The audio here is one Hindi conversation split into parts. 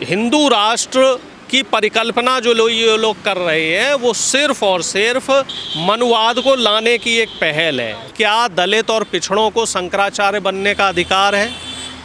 हिंदू राष्ट्र की परिकल्पना जो ये लोग कर रहे हैं वो सिर्फ और सिर्फ मनुवाद को लाने की एक पहल है। क्या दलित और पिछड़ों को शंकराचार्य बनने का अधिकार है?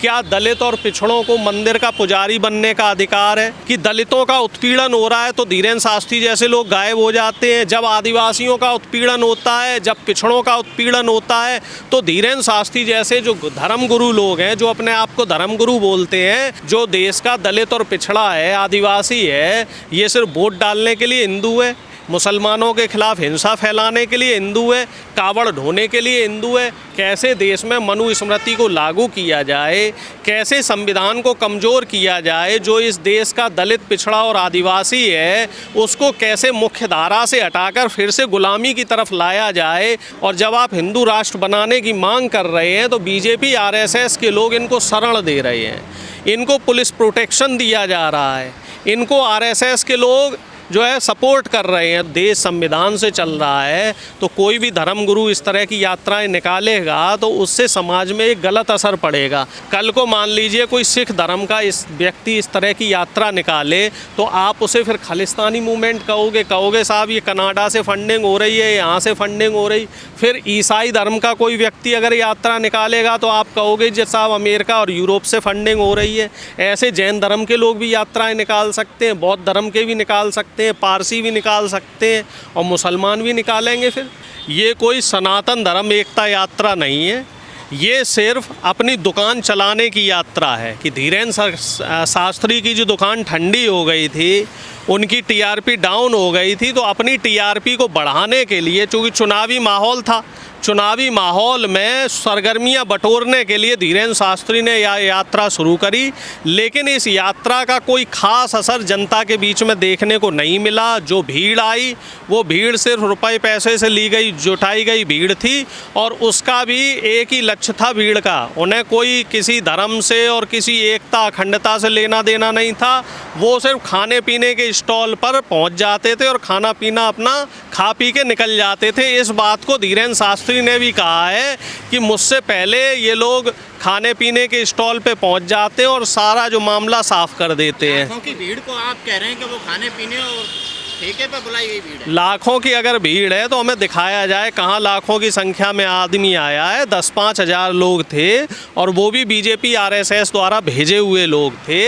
क्या दलित और पिछड़ों को मंदिर का पुजारी बनने का अधिकार है? कि दलितों का उत्पीड़न हो रहा है तो धीरेन्द्र शास्त्री जैसे लोग गायब हो जाते हैं, जब आदिवासियों का उत्पीड़न होता है, जब पिछड़ों का उत्पीड़न होता है तो धीरेन्द्र शास्त्री जैसे जो धर्मगुरु लोग हैं, जो अपने आप को धर्मगुरु बोलते हैं, जो देश का दलित और पिछड़ा है, आदिवासी है, ये सिर्फ वोट डालने के लिए हिंदू है, मुसलमानों के खिलाफ हिंसा फैलाने के लिए हिंदू है, कावड़ ढोने के लिए हिंदू है। कैसे देश में मनुस्मृति को लागू किया जाए, कैसे संविधान को कमज़ोर किया जाए, जो इस देश का दलित पिछड़ा और आदिवासी है उसको कैसे मुख्य धारा से हटाकर फिर से गुलामी की तरफ लाया जाए। और जब आप हिंदू राष्ट्र बनाने की मांग कर रहे हैं तो बीजेपी आरएसएस के लोग इनको शरण दे रहे हैं, इनको पुलिस प्रोटेक्शन दिया जा रहा है, इनको आरएसएस के लोग जो है सपोर्ट कर रहे हैं। देश संविधान से चल रहा है तो कोई भी धर्मगुरु इस तरह की यात्राएं निकालेगा तो उससे समाज में एक गलत असर पड़ेगा। कल को मान लीजिए कोई सिख धर्म का इस व्यक्ति इस तरह की यात्रा निकाले तो आप उसे फिर खालिस्तानी मूवमेंट कहोगे साहब ये कनाडा से फंडिंग हो रही है, यहाँ से फंडिंग हो रही। फिर ईसाई धर्म का कोई व्यक्ति अगर यात्रा निकालेगा तो आप कहोगे जी साहब अमेरिका और यूरोप से फंडिंग हो रही है। ऐसे जैन धर्म के लोग भी यात्राएँ निकाल सकते हैं, बौद्ध धर्म के भी निकाल सकते हैं, पारसी भी निकाल सकते हैं और मुसलमान भी निकालेंगे। फिर ये कोई सनातन धर्म एकता यात्रा नहीं है, ये सिर्फ अपनी दुकान चलाने की यात्रा है। कि धीरेन्द्र शास्त्री की जो दुकान ठंडी हो गई थी, उनकी टीआरपी डाउन हो गई थी, तो अपनी टीआरपी को बढ़ाने के लिए, चूँकि चुनावी माहौल था, चुनावी माहौल में सरगर्मियां बटोरने के लिए धीरेन्द्र शास्त्री ने यह यात्रा शुरू करी। लेकिन इस यात्रा का कोई ख़ास असर जनता के बीच में देखने को नहीं मिला। जो भीड़ आई वो भीड़ सिर्फ रुपए पैसे से ली गई, जुटाई गई भीड़ थी और उसका भी एक ही लक्ष्य था भीड़ का। उन्हें कोई किसी धर्म से और किसी एकता अखंडता से लेना देना नहीं था। वो सिर्फ खाने पीने के स्टॉल पर पहुंच जाते थे और खाना पीना अपना खा पी के निकल जाते थे। इस बात को धीरेन्द्र शास्त्री ने भी कहा है कि मुझसे पहले ये लोग खाने पीने के स्टॉल पे पहुंच जाते हैं और सारा जो मामला साफ कर देते हैं। लाखों की भीड़ को आप कह रहे हैं कि वो खाने पीने और ठेके पे बुलाई गई भीड़ है। लाखों की अगर भीड़ है तो हमें दिखाया जाए कहाँ लाखों की संख्या में आदमी आया है। 10-5 हज़ार लोग थे और वो भी बीजेपी आरएसएस द्वारा भेजे हुए लोग थे।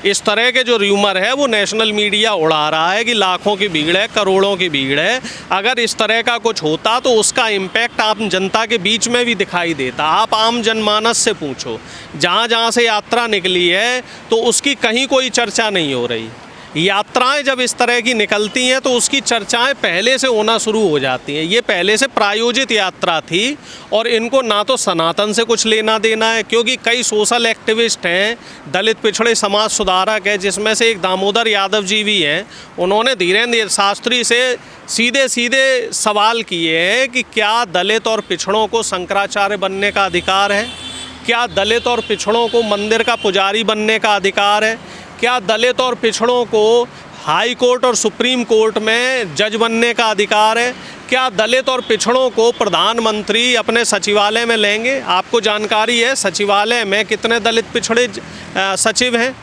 इस तरह के जो र्यूमर है वो नेशनल मीडिया उड़ा रहा है कि लाखों की भीड़ है, करोड़ों की भीड़ है। अगर इस तरह का कुछ होता तो उसका इम्पैक्ट आम जनता के बीच में भी दिखाई देता। आप आम जनमानस से पूछो, जहाँ जहाँ से यात्रा निकली है तो उसकी कहीं कोई चर्चा नहीं हो रही। यात्राएं जब इस तरह की निकलती हैं तो उसकी चर्चाएं पहले से होना शुरू हो जाती हैं। ये पहले से प्रायोजित यात्रा थी और इनको ना तो सनातन से कुछ लेना देना है, क्योंकि कई सोशल एक्टिविस्ट हैं, दलित पिछड़े समाज सुधारक हैं, जिसमें से एक दामोदर यादव जी भी हैं। उन्होंने धीरेन्द्र शास्त्री से सीधे सीधे सवाल किए हैं कि क्या दलित और पिछड़ों को शंकराचार्य बनने का अधिकार है? क्या दलित और पिछड़ों को मंदिर का पुजारी बनने का अधिकार है? क्या दलित और पिछड़ों को हाई कोर्ट और सुप्रीम कोर्ट में जज बनने का अधिकार है? क्या दलित और पिछड़ों को प्रधानमंत्री अपने सचिवालय में लेंगे? आपको जानकारी है सचिवालय में कितने दलित पिछड़े सचिव हैं?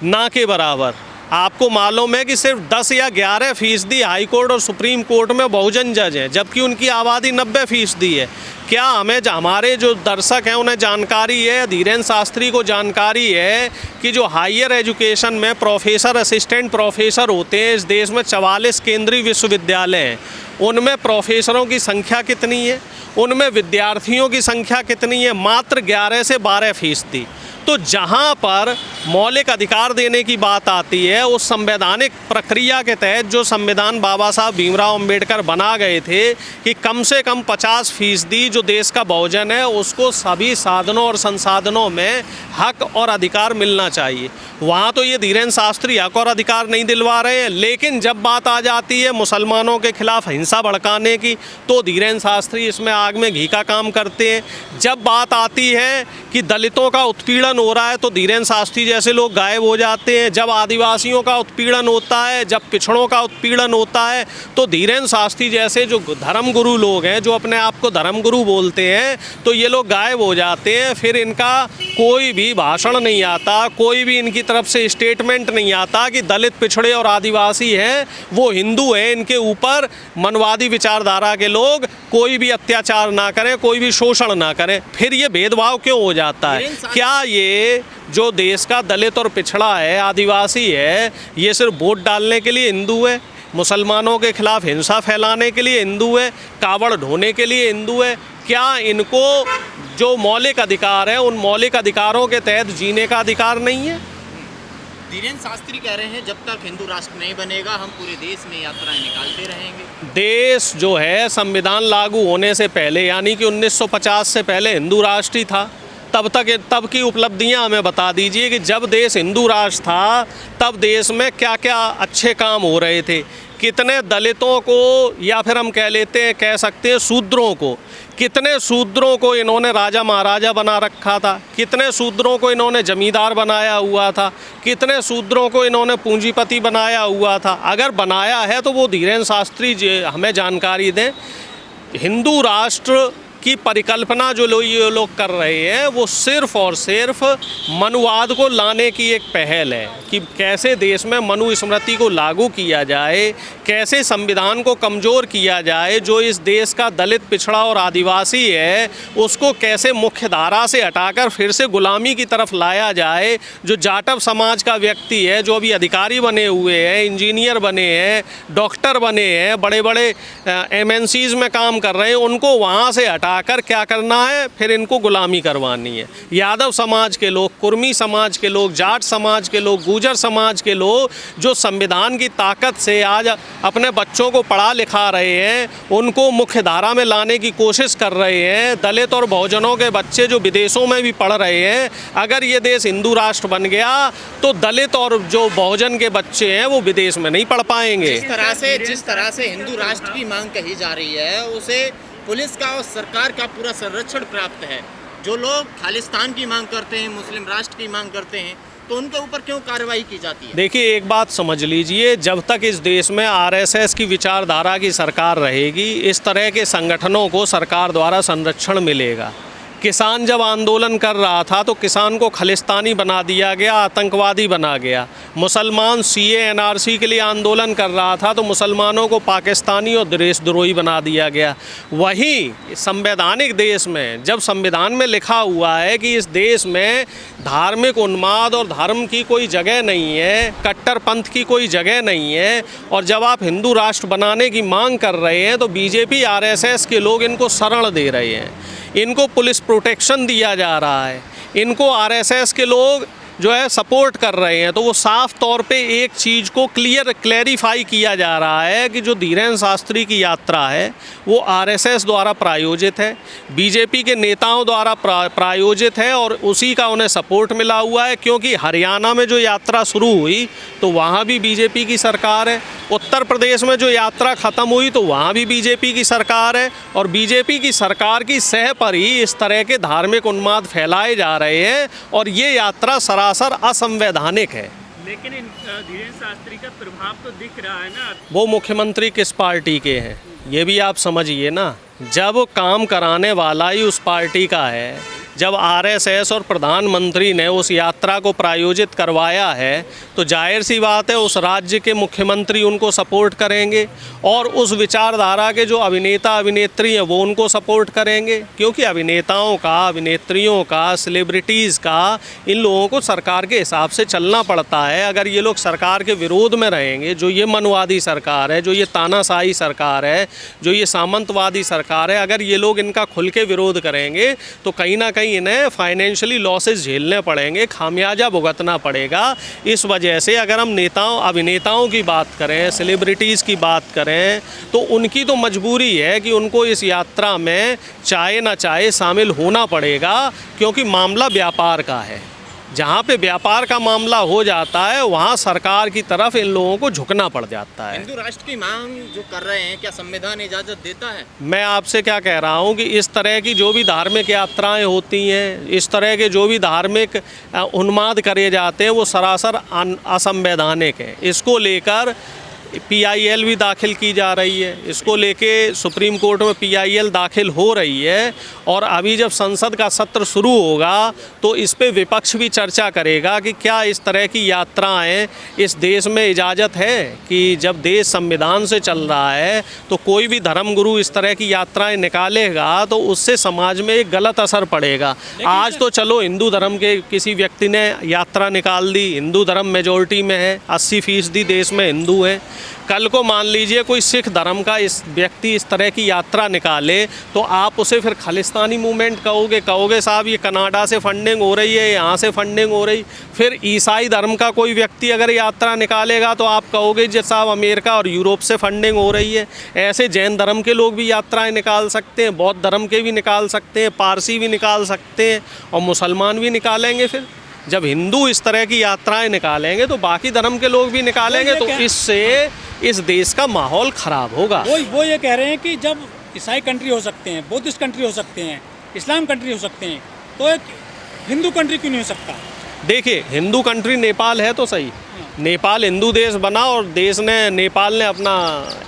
ना के बराबर। आपको मालूम है कि सिर्फ 10 या 11% हाई कोर्ट और सुप्रीम कोर्ट में बहुजन जज हैं, जबकि उनकी आबादी 90% है। क्या हमारे जो दर्शक हैं उन्हें जानकारी है, धीरेन्द्र शास्त्री को जानकारी है कि जो हायर एजुकेशन में प्रोफेसर, असिस्टेंट प्रोफेसर होते हैं इस देश में 44 केंद्रीय विश्वविद्यालय हैं, उनमें प्रोफेसरों की संख्या कितनी है, उनमें विद्यार्थियों की संख्या कितनी है? मात्र 11 से 12%। तो जहाँ पर मौलिक अधिकार देने की बात आती है, उस संवैधानिक प्रक्रिया के तहत जो संविधान बाबा साहब भीमराव अंबेडकर बना गए थे कि कम से कम 50% जो देश का बहुजन है उसको सभी साधनों और संसाधनों में हक और अधिकार मिलना चाहिए, वहाँ तो ये धीरेन्द्र शास्त्री हक और अधिकार नहीं दिलवा रहे हैं। लेकिन जब बात आ जाती है मुसलमानों के खिलाफ हिंसा भड़काने की तो धीरेन्द्र शास्त्री इसमें आग में घी का काम करते हैं। जब बात आती है कि दलितों का उत्पीड़न हो रहा है तो धीरेन्द्र शास्त्री जैसे लोग गायब हो जाते हैं। जब आदिवासियों का उत्पीड़न होता है, जब पिछड़ों का उत्पीड़न होता है, तो धीरेन्द्र शास्त्री जैसे जो धर्मगुरु लोग हैं, जो अपने आप को धर्मगुरु बोलते हैं, तो ये लोग गायब हो जाते हैं। फिर इनका कोई भी भाषण नहीं आता, कोई भी इनकी तरफ से स्टेटमेंट नहीं आता कि दलित, पिछड़े और आदिवासी हैं वो हिंदू हैं, इनके ऊपर मनवादी विचारधारा के लोग कोई भी अत्याचार ना करें, कोई भी शोषण ना करें। फिर ये भेदभाव क्यों हो जाता है? क्या ये जो देश का दलित और पिछड़ा है, आदिवासी है, ये सिर्फ वोट डालने के लिए हिंदू है? मुसलमानों के खिलाफ हिंसा फैलाने के लिए हिंदू है? कावड़ ढोने के लिए हिंदू है? क्या इनको जो मौलिक अधिकार है, उन मौलिक अधिकारों के तहत जीने का अधिकार नहीं है? धीरेन्द्र शास्त्री कह रहे हैं जब तक हिंदू राष्ट्र नहीं बनेगा हम पूरे देश में यात्राएं निकालते रहेंगे। देश जो है संविधान लागू होने से पहले, यानी कि 1950 से पहले हिंदू राष्ट्र ही था। तब की उपलब्धियां हमें बता दीजिए कि जब देश हिंदू राष्ट्र था तब देश में क्या क्या अच्छे काम हो रहे थे। कितने दलितों को, या फिर हम कह सकते हैं शूद्रों को, कितने शूद्रों को इन्होंने राजा महाराजा बना रखा था, कितने शूद्रों को इन्होंने जमींदार बनाया हुआ था, कितने शूद्रों को इन्होंने पूंजीपति बनाया हुआ था। अगर बनाया है तो वो धीरेन्द्र शास्त्री जी हमें जानकारी दें। हिंदू राष्ट्र की परिकल्पना जो ये लोग कर रहे हैं वो सिर्फ और सिर्फ मनुवाद को लाने की एक पहल है कि कैसे देश में मनुस्मृति को लागू किया जाए, कैसे संविधान को कमज़ोर किया जाए। जो इस देश का दलित, पिछड़ा और आदिवासी है उसको कैसे मुख्य धारा से हटाकर फिर से गुलामी की तरफ लाया जाए। जो जाटव समाज का व्यक्ति है, जो अभी अधिकारी बने हुए हैं, इंजीनियर बने हैं, डॉक्टर बने हैं, बड़े बड़े MNCs में काम कर रहे हैं, उनको वहाँ से हटाकर क्या करना है, फिर इनको गुलामी करवानी है। यादव समाज के लोग, कुर्मी समाज के लोग, जाट समाज के लोग, गुजर समाज के लोग जो संविधान की ताकत से आज अपने बच्चों को पढ़ा लिखा रहे हैं, उनको मुख्य धारा में लाने की कोशिश कर रहे हैं। दलित और बहुजनों के बच्चे जो विदेशों में भी पढ़ रहे हैं, अगर ये देश हिंदू राष्ट्र बन गया तो दलित और जो बहुजन के बच्चे हैं वो विदेश में नहीं पढ़ पाएंगे। जिस तरह से हिंदू राष्ट्र की मांग कही जा रही है उसे पुलिस का और सरकार का पूरा संरक्षण प्राप्त है। जो लोग खालिस्तान की मांग करते हैं, मुस्लिम राष्ट्र की मांग करते हैं, तो उनके ऊपर क्यों कार्रवाई की जाती है? देखिए, एक बात समझ लीजिए, जब तक इस देश में RSS की विचारधारा की सरकार रहेगी, इस तरह के संगठनों को सरकार द्वारा संरक्षण मिलेगा। किसान जब आंदोलन कर रहा था तो किसान को खालिस्तानी बना दिया गया, आतंकवादी बना गया। मुसलमान CA NRC के लिए आंदोलन कर रहा था तो मुसलमानों को पाकिस्तानी और देशद्रोही बना दिया गया। वहीं संवैधानिक देश में जब संविधान में लिखा हुआ है कि इस देश में धार्मिक उन्माद और धर्म की कोई जगह नहीं है, कट्टरपंथ की कोई जगह नहीं है, और जब आप हिंदू राष्ट्र बनाने की मांग कर रहे हैं तो BJP RSS के लोग इनको शरण दे रहे हैं, इनको पुलिस प्रोटेक्शन दिया जा रहा है, इनको RSS के लोग जो है सपोर्ट कर रहे हैं। तो वो साफ तौर पे एक चीज़ को क्लैरिफाई किया जा रहा है कि जो धीरेन्द्र शास्त्री की यात्रा है वो RSS द्वारा प्रायोजित है, BJP के नेताओं द्वारा प्रायोजित है और उसी का उन्हें सपोर्ट मिला हुआ है। क्योंकि हरियाणा में जो यात्रा शुरू हुई तो वहाँ भी BJP की सरकार है, उत्तर प्रदेश में जो यात्रा ख़त्म हुई तो वहाँ भी BJP की सरकार है, और BJP की सरकार की सह पर ही इस तरह के धार्मिक उन्माद फैलाए जा रहे हैं और ये यात्रा सरासर असंवैधानिक है। लेकिन धीरेन्द्र शास्त्री का प्रभाव तो दिख रहा है ना। वो मुख्यमंत्री किस पार्टी के हैं ये भी आप समझिए ना। जब काम कराने वाला ही उस पार्टी का है, जब RSS और प्रधानमंत्री ने उस यात्रा को प्रायोजित करवाया है तो जाहिर सी बात है उस राज्य के मुख्यमंत्री उनको सपोर्ट करेंगे और उस विचारधारा के जो अभिनेता अभिनेत्री हैं वो उनको सपोर्ट करेंगे। क्योंकि अभिनेताओं का, अभिनेत्रियों का, सेलिब्रिटीज़ का, इन लोगों को सरकार के हिसाब से चलना पड़ता है। अगर ये लोग सरकार के विरोध में रहेंगे, जो ये मनवादी सरकार है, जो ये तानाशाही सरकार है, जो ये सामंतवादी सरकार है, अगर ये लोग इनका खुल के विरोध करेंगे तो कहीं ना कहीं इन्हें फाइनेंशियली लॉसेस झेलने पड़ेंगे, खामियाजा भुगतना पड़ेगा। इस वजह से अगर हम नेताओं, अभिनेताओं की बात करें, सेलिब्रिटीज़ की बात करें, तो उनकी तो मजबूरी है कि उनको इस यात्रा में चाहे ना चाहे शामिल होना पड़ेगा, क्योंकि मामला व्यापार का है। जहाँ पे व्यापार का मामला हो जाता है वहाँ सरकार की तरफ इन लोगों को झुकना पड़ जाता है। हिंदू राष्ट्र की मांग जो कर रहे हैं, क्या संविधान इजाज़त देता है? मैं आपसे क्या कह रहा हूँ कि इस तरह की जो भी धार्मिक यात्राएं होती हैं, इस तरह के जो भी धार्मिक उन्माद करे जाते हैं, वो सरासर असंवैधानिक है। इसको लेकर PIL भी दाखिल की जा रही है, इसको लेके सुप्रीम कोर्ट में PIL दाखिल हो रही है। और अभी जब संसद का सत्र शुरू होगा तो इस पे विपक्ष भी चर्चा करेगा कि क्या इस तरह की यात्राएं इस देश में इजाज़त है, कि जब देश संविधान से चल रहा है तो कोई भी धर्मगुरु इस तरह की यात्राएं निकालेगा तो उससे समाज में एक गलत असर पड़ेगा। आज तो चलो हिंदू धर्म के किसी व्यक्ति ने यात्रा निकाल दी, हिंदू धर्म मेजॉरिटी में है, 80% देश में हिंदू है। कल को मान लीजिए कोई सिख धर्म का इस व्यक्ति इस तरह की यात्रा निकाले तो आप उसे फिर खालिस्तानी मूवमेंट कहोगे साहब ये कनाडा से फंडिंग हो रही है, यहाँ से फंडिंग हो रही। फिर ईसाई धर्म का कोई व्यक्ति अगर यात्रा निकालेगा तो आप कहोगे जी साहब अमेरिका और यूरोप से फंडिंग हो रही है। ऐसे जैन धर्म के लोग भी यात्राएं निकाल सकते हैं, बौद्ध धर्म के भी निकाल सकते हैं, पारसी भी निकाल सकते हैं और मुसलमान भी निकालेंगे। फिर जब हिंदू इस तरह की यात्राएं निकालेंगे तो बाकी धर्म के लोग भी निकालेंगे, तो इससे इस देश का माहौल खराब होगा। वो ये कह रहे हैं कि जब ईसाई कंट्री हो सकते हैं, बुद्धिस्ट कंट्री हो सकते हैं, इस्लाम कंट्री हो सकते हैं, तो एक हिंदू कंट्री क्यों नहीं हो सकता? देखिए, हिंदू कंट्री नेपाल है तो सही, नेपाल हिंदू देश बना और नेपाल ने अपना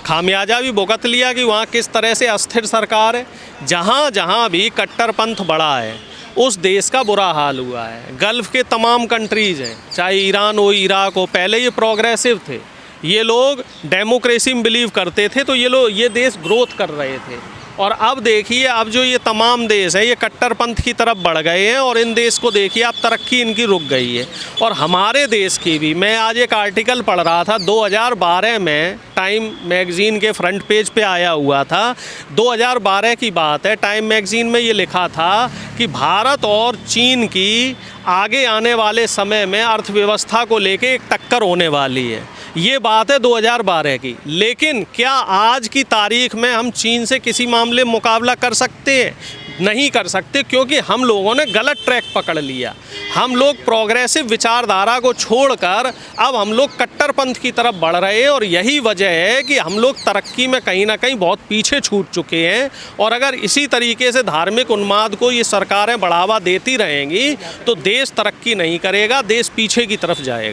खामियाजा भी भुगत लिया कि वहाँ किस तरह से अस्थिर सरकार है। जहाँ जहाँ भी कट्टरपंथ बढ़ा है उस देश का बुरा हाल हुआ है। गल्फ़ के तमाम कंट्रीज़ हैं, चाहे ईरान हो, इराक हो, पहले ये प्रोग्रेसिव थे, ये लोग डेमोक्रेसी में बिलीव करते थे, तो ये देश ग्रोथ कर रहे थे। और अब देखिए, अब जो ये तमाम देश हैं ये कट्टरपंथ की तरफ बढ़ गए हैं और इन देश को देखिए आप तरक्की इनकी रुक गई है। और हमारे देश की भी, मैं आज एक आर्टिकल पढ़ रहा था 2012 में, टाइम मैगज़ीन के फ्रंट पेज पे आया हुआ था, 2012 की बात है। टाइम मैगज़ीन में ये लिखा था कि भारत और चीन की आगे आने वाले समय में अर्थव्यवस्था को लेके एक टक्कर होने वाली है। ये बात है 2012 की। लेकिन क्या आज की तारीख में हम चीन से किसी मामले में मुकाबला कर सकते हैं? नहीं कर सकते, क्योंकि हम लोगों ने गलत ट्रैक पकड़ लिया। हम लोग प्रोग्रेसिव विचारधारा को छोड़कर अब हम लोग कट्टरपंथ की तरफ बढ़ रहे हैं और यही वजह है कि हम लोग तरक्की में कहीं ना कहीं बहुत पीछे छूट चुके हैं। और अगर इसी तरीके से धार्मिक उन्माद को ये सरकारें बढ़ावा देती रहेंगी तो देश तरक्की नहीं करेगा, देश पीछे की तरफ जाएगा।